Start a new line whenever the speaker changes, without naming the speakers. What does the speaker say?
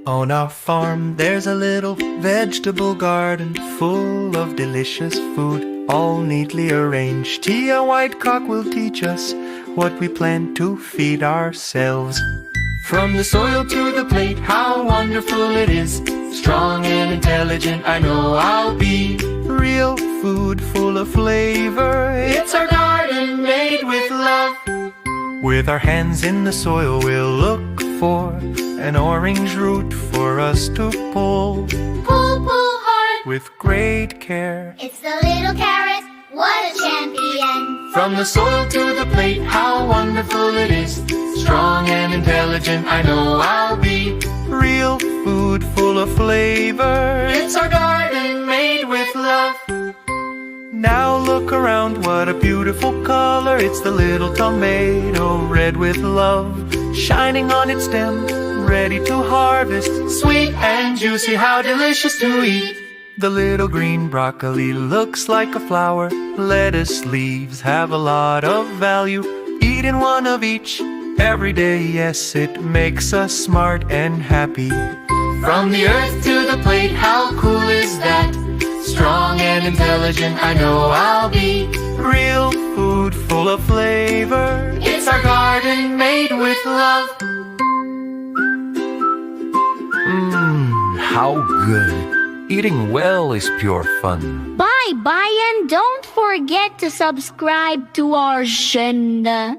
On our farm there's a little vegetable garden full of delicious food, all neatly arranged. Tião White will teach us what we plant to feed ourselves. From the soil to the plate, how wonderful it is. Strong and intelligent, I know I'll be. Real food full of flavor, it's our garden made with love. With our hands in the soil, we'll look for an orange root for us to pull.
Pull, pull hard
with great care.
It's the little carrot, what a champion.
From the soil to the plate, how wonderful it is. Strong and intelligent, I know I'll be. Real food full of flavor, it's our garden made with love. Now look around, what a beautiful color. It's the little tomato, red with love, shining on its stem, ready to harvest. Sweet and juicy, how delicious to eat. The little green broccoli looks like a flower. Lettuce leaves have a lot of value. Eating one of each every day, yes, it makes us smart and happy. From the earth to the plate, how cool is that? Strong and intelligent, I know I'll be. Real food full of flavor, it's our garden made with love. How good. Eating well is pure fun.
Bye-bye, and don't forget to subscribe to our channel.